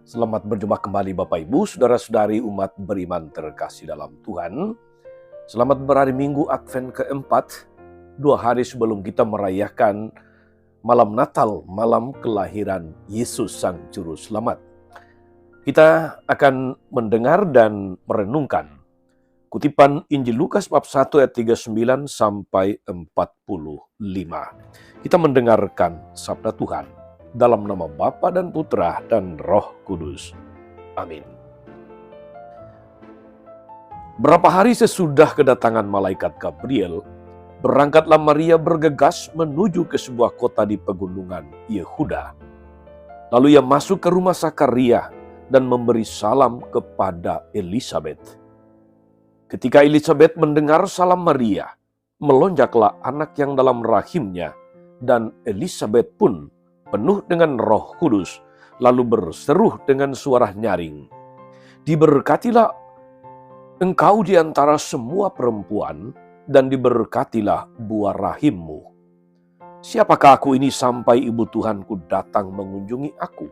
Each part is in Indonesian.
Selamat berjumpa kembali Bapak Ibu, Saudara-saudari umat beriman terkasih dalam Tuhan. Selamat berhari Minggu Advent keempat, 2 hari sebelum kita merayakan malam Natal, malam kelahiran Yesus Sang Juru Selamat. Kita akan mendengar dan merenungkan kutipan Injil Lukas bab 1 ayat 39 sampai 45. Kita mendengarkan sabda Tuhan. Dalam nama Bapa dan Putra dan Roh Kudus. Amin. Berapa hari sesudah kedatangan malaikat Gabriel, berangkatlah Maria bergegas menuju ke sebuah kota di pegunungan Yehuda. Lalu ia masuk ke rumah Zakaria dan memberi salam kepada Elisabet. Ketika Elisabet mendengar salam Maria, melonjaklah anak yang dalam rahimnya, dan Elisabet pun penuh dengan Roh Kudus, lalu berseru dengan suara nyaring, "Diberkatilah engkau di antara semua perempuan, dan diberkatilah buah rahimmu. Siapakah aku ini sampai ibu Tuhanku datang mengunjungi aku?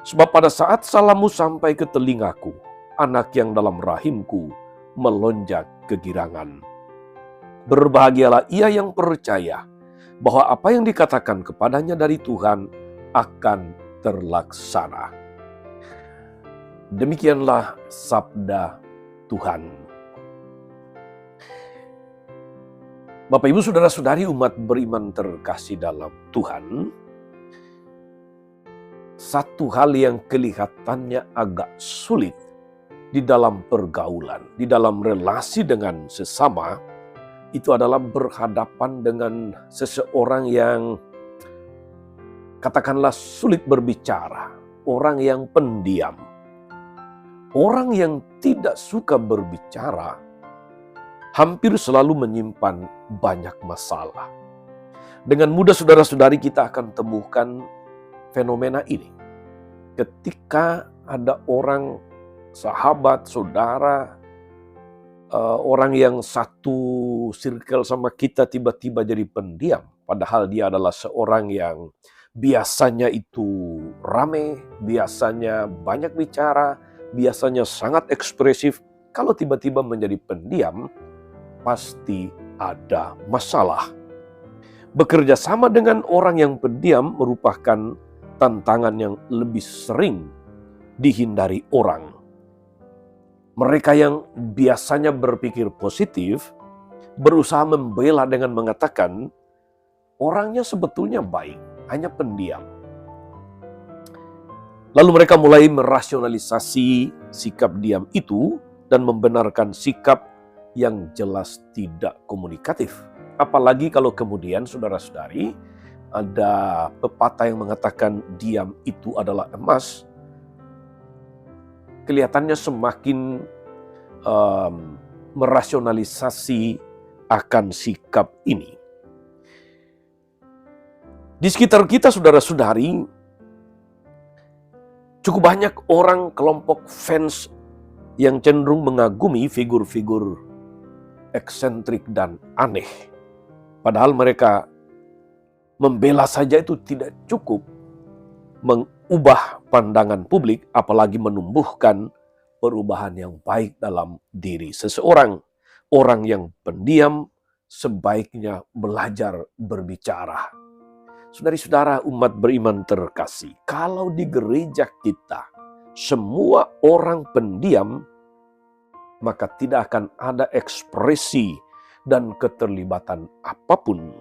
Sebab pada saat salammu sampai ke telingaku, anak yang dalam rahimku melonjak kegirangan. Berbahagialah ia yang percaya bahwa apa yang dikatakan kepadanya dari Tuhan akan terlaksana." Demikianlah sabda Tuhan. Bapak Ibu Saudara-saudari umat beriman terkasih dalam Tuhan, satu hal yang kelihatannya agak sulit di dalam pergaulan, di dalam relasi dengan sesama, itu adalah berhadapan dengan seseorang yang katakanlah sulit berbicara, orang yang pendiam. Orang yang tidak suka berbicara hampir selalu menyimpan banyak masalah. Dengan mudah saudara-saudari kita akan temukan fenomena ini. Ketika ada orang, sahabat, saudara, orang yang satu circle sama kita tiba-tiba jadi pendiam. Padahal dia adalah seorang yang biasanya itu rame, biasanya banyak bicara, biasanya sangat ekspresif. Kalau tiba-tiba menjadi pendiam, pasti ada masalah. Bekerja sama dengan orang yang pendiam merupakan tantangan yang lebih sering dihindari orang. Mereka yang biasanya berpikir positif, berusaha membela dengan mengatakan, orangnya sebetulnya baik, hanya pendiam. Lalu mereka mulai merasionalisasi sikap diam itu dan membenarkan sikap yang jelas tidak komunikatif. Apalagi kalau kemudian saudara-saudari, ada pepatah yang mengatakan diam itu adalah emas. Kelihatannya semakin merasionalisasi akan sikap ini. Di sekitar kita saudara-saudari, cukup banyak orang kelompok fans yang cenderung mengagumi figur-figur eksentrik dan aneh. Padahal mereka membela saja itu tidak cukup mengubah pandangan publik, apalagi menumbuhkan perubahan yang baik dalam diri seseorang. Orang yang pendiam sebaiknya belajar berbicara. Saudari-saudara umat beriman terkasih, kalau di gereja kita semua orang pendiam, maka tidak akan ada ekspresi dan keterlibatan apapun.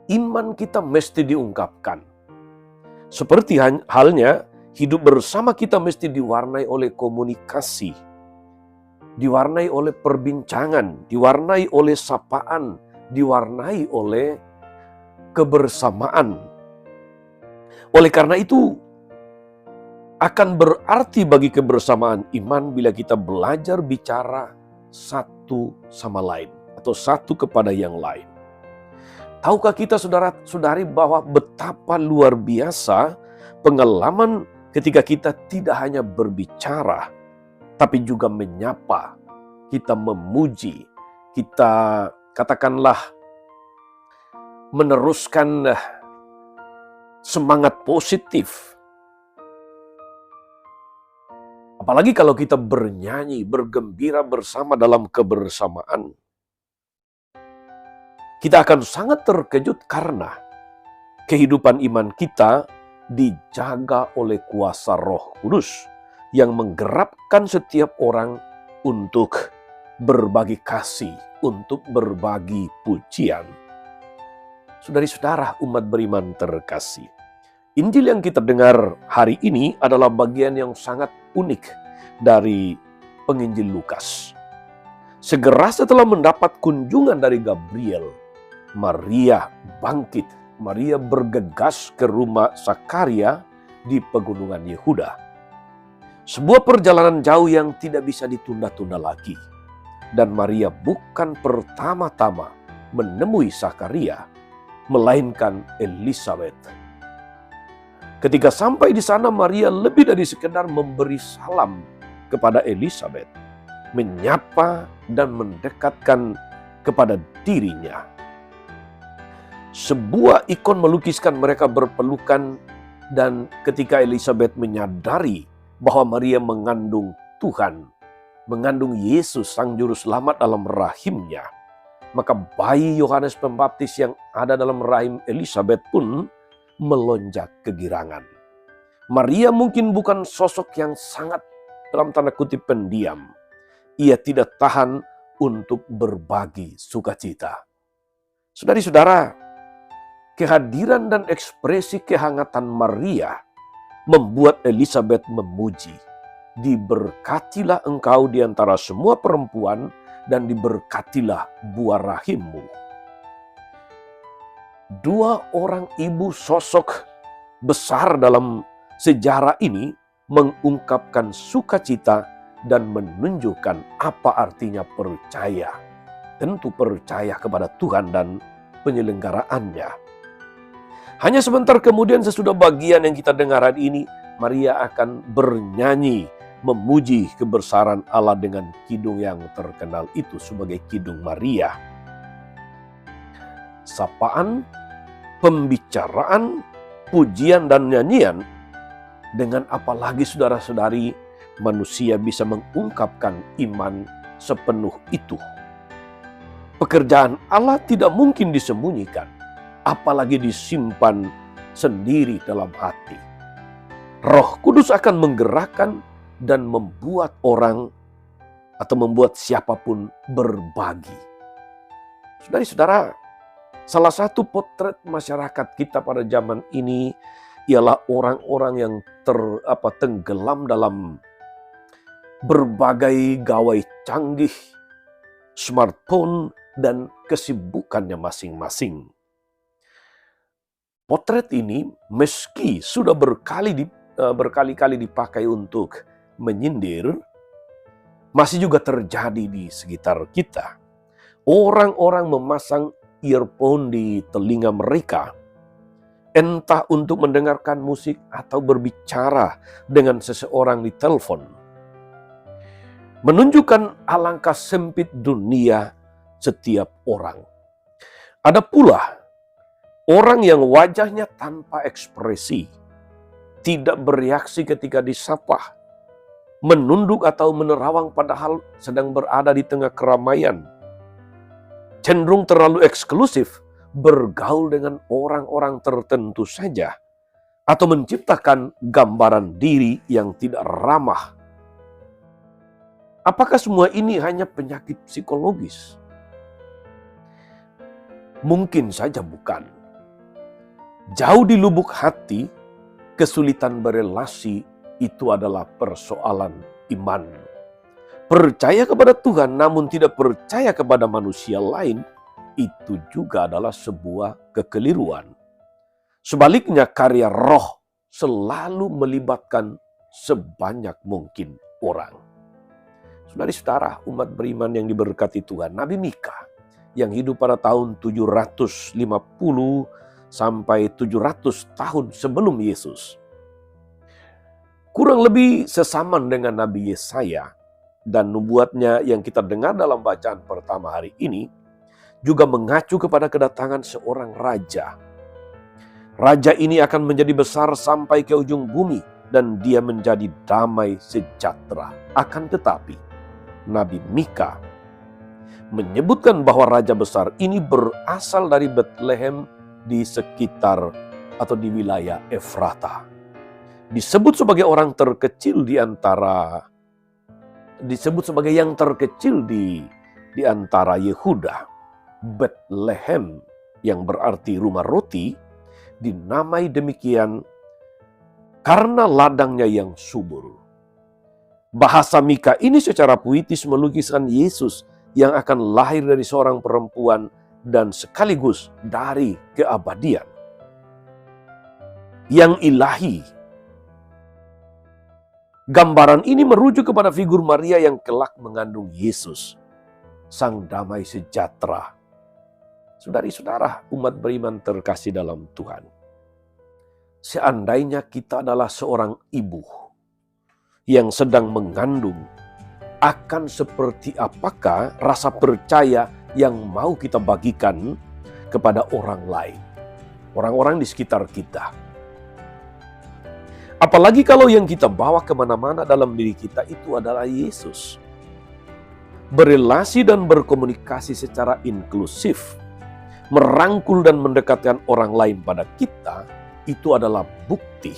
Iman kita mesti diungkapkan. Seperti halnya hidup bersama kita mesti diwarnai oleh komunikasi, diwarnai oleh perbincangan, diwarnai oleh sapaan, diwarnai oleh kebersamaan. Oleh karena itu, akan berarti bagi kebersamaan iman bila kita belajar bicara satu sama lain atau satu kepada yang lain. Tahukah kita saudara-saudari bahwa betapa luar biasa pengalaman ketika kita tidak hanya berbicara, tapi juga menyapa, kita memuji, kita katakanlah meneruskan semangat positif Apalagi kalau kita bernyanyi, bergembira bersama dalam kebersamaan. Kita akan sangat terkejut karena kehidupan iman kita dijaga oleh kuasa Roh Kudus yang menggerakkan setiap orang untuk berbagi kasih, untuk berbagi pujian. Saudari-saudara umat beriman terkasih, Injil yang kita dengar hari ini adalah bagian yang sangat unik dari penginjil Lukas. Segera setelah mendapat kunjungan dari Gabriel, Maria bangkit. Maria bergegas ke rumah Sakaria di pegunungan Yehuda. Sebuah perjalanan jauh yang tidak bisa ditunda-tunda lagi. Dan Maria bukan pertama-tama menemui Sakaria, melainkan Elisabet. Ketika sampai di sana, Maria lebih dari sekedar memberi salam kepada Elisabet, menyapa dan mendekatkan kepada dirinya. Sebuah ikon melukiskan mereka berpelukan, dan ketika Elisabet menyadari bahwa Maria mengandung Tuhan, mengandung Yesus Sang Juru Selamat dalam rahimnya, maka bayi Yohanes Pembaptis yang ada dalam rahim Elisabet pun melonjak kegirangan. Maria mungkin bukan sosok yang sangat dalam tanda kutip pendiam. Ia tidak tahan untuk berbagi sukacita. Saudari-saudara, kehadiran dan ekspresi kehangatan Maria membuat Elisabet memuji. Diberkatilah engkau di antara semua perempuan dan diberkatilah buah rahimmu. Dua orang ibu sosok besar dalam sejarah ini mengungkapkan sukacita dan menunjukkan apa artinya percaya. Tentu percaya kepada Tuhan dan penyelenggaraannya. Hanya sebentar kemudian sesudah bagian yang kita dengar hari ini, Maria akan bernyanyi memuji kebesaran Allah dengan kidung yang terkenal itu sebagai kidung Maria. Sapaan, pembicaraan, pujian dan nyanyian, dengan apalagi saudara-saudari manusia bisa mengungkapkan iman sepenuh itu. Pekerjaan Allah tidak mungkin disembunyikan, apalagi disimpan sendiri dalam hati. Roh Kudus akan menggerakkan dan membuat orang atau membuat siapapun berbagi. Saudara-saudara, salah satu potret masyarakat kita pada zaman ini ialah orang-orang yang tenggelam dalam berbagai gawai canggih, smartphone, dan kesibukannya masing-masing. Potret ini meski sudah berkali-kali dipakai untuk menyindir, masih juga terjadi di sekitar kita. Orang-orang memasang earphone di telinga mereka, entah untuk mendengarkan musik atau berbicara dengan seseorang di telepon. Menunjukkan alangkah sempit dunia setiap orang. Ada pula orang yang wajahnya tanpa ekspresi, tidak bereaksi ketika disapa, menunduk atau menerawang padahal sedang berada di tengah keramaian, cenderung terlalu eksklusif, bergaul dengan orang-orang tertentu saja, atau menciptakan gambaran diri yang tidak ramah. Apakah semua ini hanya penyakit psikologis? Mungkin saja bukan. Jauh di lubuk hati, kesulitan berelasi itu adalah persoalan iman. Percaya kepada Tuhan namun tidak percaya kepada manusia lain, itu juga adalah sebuah kekeliruan. Sebaliknya, karya Roh selalu melibatkan sebanyak mungkin orang. Saudari-saudara, umat beriman yang diberkati Tuhan, Nabi Mika yang hidup pada tahun 750 sampai 700 tahun sebelum Yesus, kurang lebih sesaman dengan Nabi Yesaya, dan nubuatnya yang kita dengar dalam bacaan pertama hari ini juga mengacu kepada kedatangan seorang raja. Raja ini akan menjadi besar sampai ke ujung bumi dan dia menjadi damai sejahtera. Akan tetapi, Nabi Mika menyebutkan bahwa raja besar ini berasal dari Betlehem di sekitar atau di wilayah Efrata. Disebut sebagai orang terkecil disebut sebagai yang terkecil di antara Yehuda. Betlehem yang berarti rumah roti dinamai demikian karena ladangnya yang subur. Bahasa Mika ini secara puitis melukiskan Yesus yang akan lahir dari seorang perempuan dan sekaligus dari keabadian. Yang ilahi. Gambaran ini merujuk kepada figur Maria yang kelak mengandung Yesus, Sang Damai Sejahtera. Saudari-saudara, umat beriman terkasih dalam Tuhan. Seandainya kita adalah seorang ibu yang sedang mengandung, akan seperti apakah rasa percaya yang mau kita bagikan kepada orang lain, orang-orang di sekitar kita. Apalagi kalau yang kita bawa kemana-mana dalam diri kita itu adalah Yesus. Berelasi dan berkomunikasi secara inklusif, merangkul dan mendekatkan orang lain pada kita, itu adalah bukti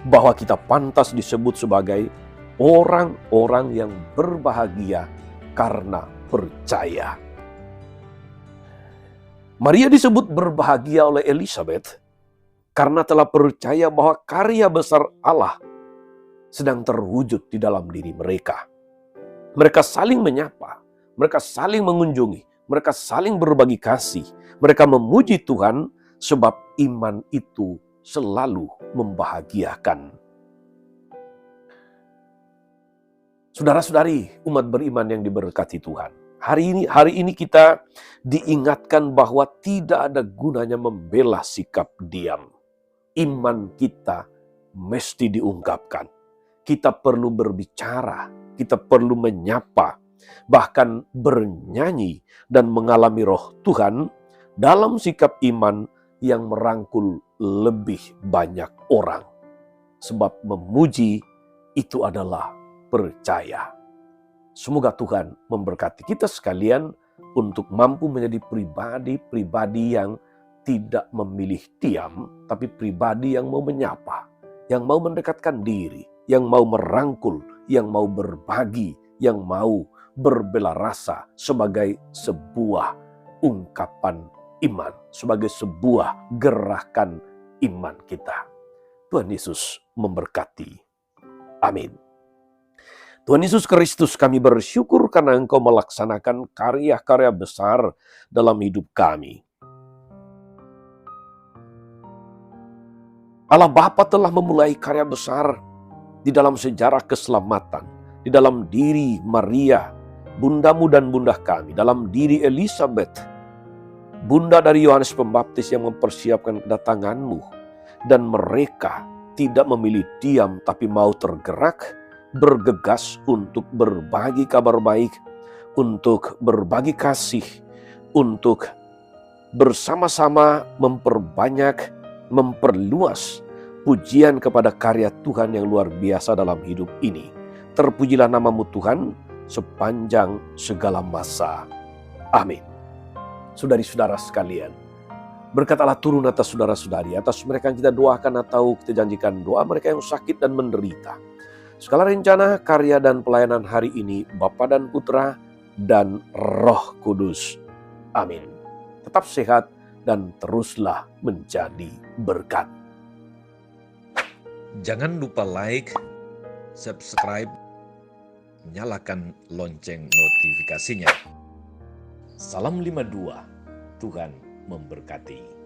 bahwa kita pantas disebut sebagai orang-orang yang berbahagia karena percaya. Maria disebut berbahagia oleh Elizabeth karena telah percaya bahwa karya besar Allah sedang terwujud di dalam diri mereka. Mereka saling menyapa, mereka saling mengunjungi, mereka saling berbagi kasih, mereka memuji Tuhan sebab iman itu selalu membahagiakan. Saudara-saudari, umat beriman yang diberkati Tuhan. Hari ini kita diingatkan bahwa tidak ada gunanya membela sikap diam. Iman kita mesti diungkapkan. Kita perlu berbicara, kita perlu menyapa, bahkan bernyanyi dan mengalami roh Tuhan dalam sikap iman yang merangkul lebih banyak orang. Sebab memuji itu adalah percaya. Semoga Tuhan memberkati kita sekalian untuk mampu menjadi pribadi-pribadi yang tidak memilih diam, tapi pribadi yang mau menyapa, yang mau mendekatkan diri, yang mau merangkul, yang mau berbagi, yang mau berbela rasa sebagai sebuah ungkapan iman, sebagai sebuah gerakan iman kita. Tuhan Yesus memberkati. Amin. Tuhan Yesus Kristus, kami bersyukur karena Engkau melaksanakan karya-karya besar dalam hidup kami. Allah Bapa telah memulai karya besar di dalam sejarah keselamatan, di dalam diri Maria, bundamu dan bunda kami, dalam diri Elizabeth, bunda dari Yohanes Pembaptis yang mempersiapkan kedatangan-Mu, dan mereka tidak memilih diam tapi mau tergerak, bergegas untuk berbagi kabar baik, untuk berbagi kasih, untuk bersama-sama memperbanyak, memperluas pujian kepada karya Tuhan yang luar biasa dalam hidup ini. Terpujilah nama-Mu Tuhan sepanjang segala masa. Amin. Saudari-saudara sekalian, berkat Allah turun atas saudara-saudari, atas mereka yang kita doakan atau kita janjikan doa mereka yang sakit dan menderita. Segala rencana, karya, dan pelayanan hari ini, Bapa dan Putra, dan Roh Kudus. Amin. Tetap sehat dan teruslah menjadi berkat. Jangan lupa like, subscribe, nyalakan lonceng notifikasinya. Salam 52, Tuhan memberkati.